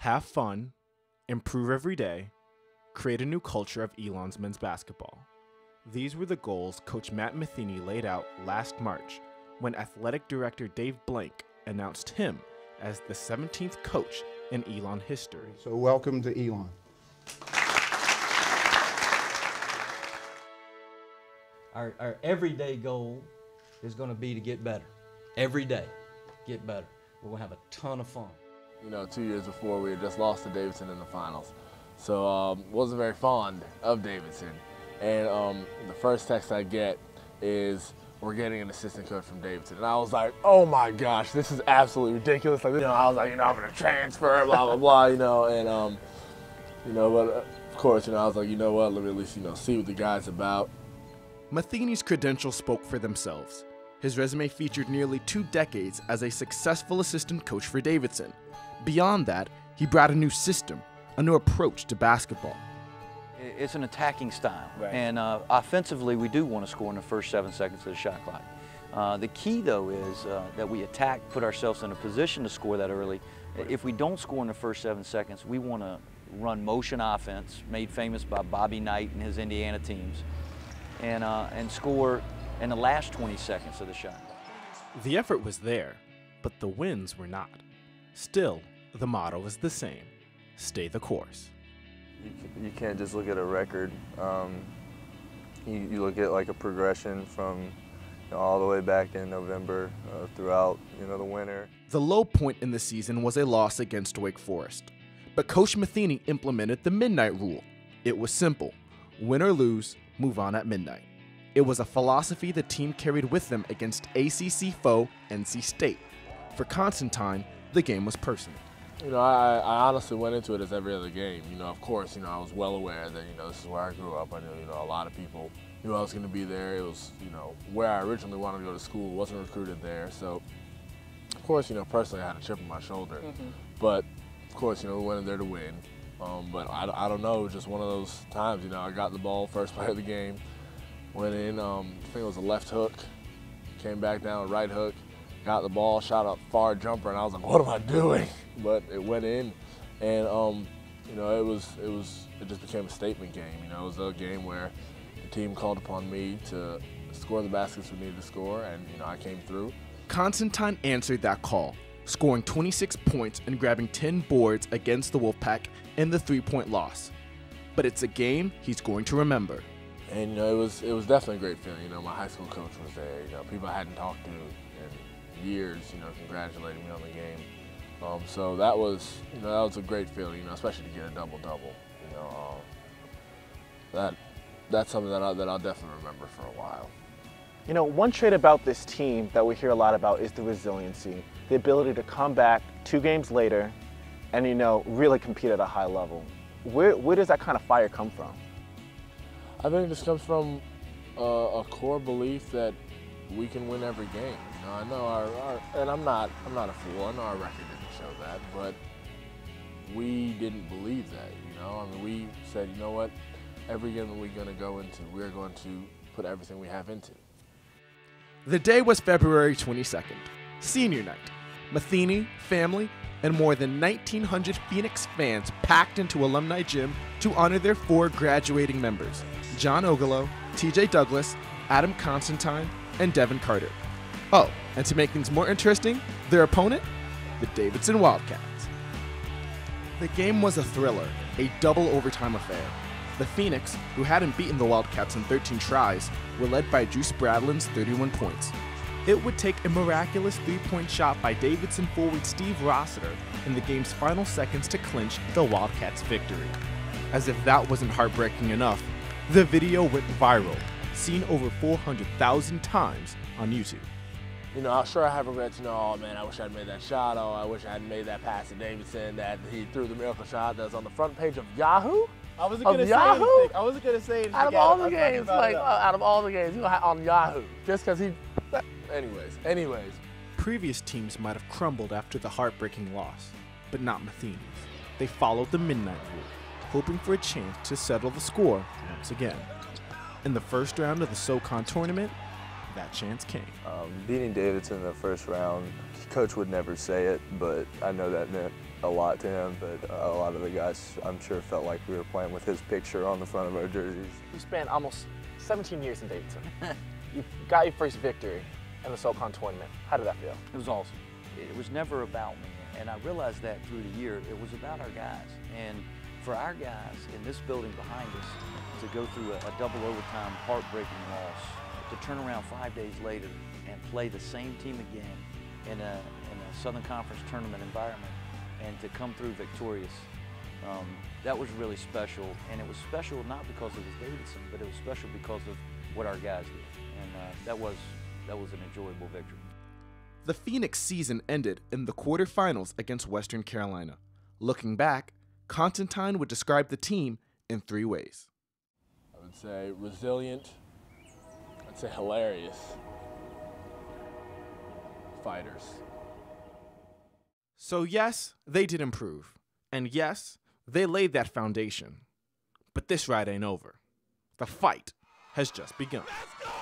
Have fun, improve every day, create a new culture of Elon's men's basketball. These were the goals Coach Matt Matheny laid out last March when Athletic Director Dave Blank announced him as the 17th coach in Elon history. So welcome to Elon. Our everyday goal is going to be to get better. Every day, get better. We're going to have a ton of fun. You know, 2 years before, we had just lost to Davidson in the finals. So wasn't very fond of Davidson. And the first text I get is, we're getting an assistant coach from Davidson. And I was like, oh my gosh, this is absolutely ridiculous. Like, I was like, I'm gonna transfer, blah, blah, blah, and but of course, I was like, you know what, let me at least, see what the guy's about. Matheny's credentials spoke for themselves. His resume featured nearly 2 decades as a successful assistant coach for Davidson. Beyond that, he brought a new system, a new approach to basketball. It's an attacking style, right. And offensively we do want to score in the first 7 seconds of the shot clock. The key though is that we attack, put ourselves in a position to score that early. Right. If we don't score in the first 7 seconds, we want to run motion offense, made famous by Bobby Knight and his Indiana teams, and score in the last 20 seconds of the shot. The effort was there, but the wins were not. Still, the motto is the same: stay the course. You can't just look at a record. You look at like a progression from all the way back in November throughout the winter. The low point in the season was a loss against Wake Forest, but Coach Matheny implemented the midnight rule. It was simple: win or lose, move on at midnight. It was a philosophy the team carried with them against ACC foe NC State. For Constantine, the game was personal. I honestly went into it as every other game. Of course, I was well aware that, this is where I grew up. I knew, a lot of people knew I was going to be there. It was, where I originally wanted to go to school. Wasn't recruited there. So, of course, personally I had a chip on my shoulder. Mm-hmm. But, of course, we went in there to win. But I don't know, it was just one of those times, I got the ball first play of the game. Went in, I think it was a left hook. Came back down, right hook. Got the ball, shot a far jumper, and I was like, what am I doing? But it went in, and it just became a statement game. It was a game where the team called upon me to score the baskets we needed to score, and I came through. Constantine answered that call, scoring 26 points and grabbing 10 boards against the Wolfpack in the 3-point loss. But it's a game he's going to remember. And it was definitely a great feeling. My high school coach was there. People I hadn't talked to in years, congratulating me on the game. So that was a great feeling, especially to get a double-double. That's something that I'll definitely remember for a while. One trait about this team that we hear a lot about is the resiliency, the ability to come back 2 games later and, really compete at a high level. Where does that kind of fire come from? I think this comes from a core belief that we can win every game. I know and I'm not a fool. I know our record didn't show that, but we didn't believe that. We said, you know what? Every game that we're going to go into, we're going to put everything we have into. The day was February 22nd, senior night. Matheny, family, and more than 1,900 Phoenix fans packed into Alumni Gym to honor their 4 graduating members: John Ogolo, TJ Douglas, Adam Constantine, and Devin Carter. Oh, and to make things more interesting, their opponent, the Davidson Wildcats. The game was a thriller, a double overtime affair. The Phoenix, who hadn't beaten the Wildcats in 13 tries, were led by Juice Bradlin's 31 points. It would take a miraculous 3-point shot by Davidson forward Steve Rossiter in the game's final seconds to clinch the Wildcats' victory. As if that wasn't heartbreaking enough, the video went viral, seen over 400,000 times on YouTube. Sure I have regrets, oh man, I wish I had made that shot, oh, I wish I had made that pass to Davidson, that he threw the miracle shot that was on the front page of Yahoo? I wasn't going to say anything. I wasn't going to say anything. Out of all the games, out of all the games, on Yahoo. Just because he... Anyways. Previous teams might have crumbled after the heartbreaking loss, but not Matheny's. They followed the midnight rule, hoping for a chance to settle the score once again. In the first round of the SoCon tournament, that chance came. Beating Davidson in the first round, Coach would never say it, but I know that meant a lot to him, but a lot of the guys, I'm sure, felt like we were playing with his picture on the front of our jerseys. You spent almost 17 years in Davidson. You got your first victory in the SoCon tournament. How did that feel? It was awesome. It was never about me, and I realized that through the year. It was about our guys, and for our guys in this building behind us to go through a double overtime heartbreaking loss, to turn around 5 days later and play the same team again in a Southern Conference tournament environment and to come through victorious, that was really special. And it was special not because it was Davidson, but it was special because of what our guys did. And that was an enjoyable victory. The Phoenix season ended in the quarterfinals against Western Carolina. Looking back, Constantine would describe the team in 3 ways. I would say resilient, I'd say hilarious, fighters. So yes, they did improve. And yes, they laid that foundation. But this ride ain't over. The fight has just begun. Let's go!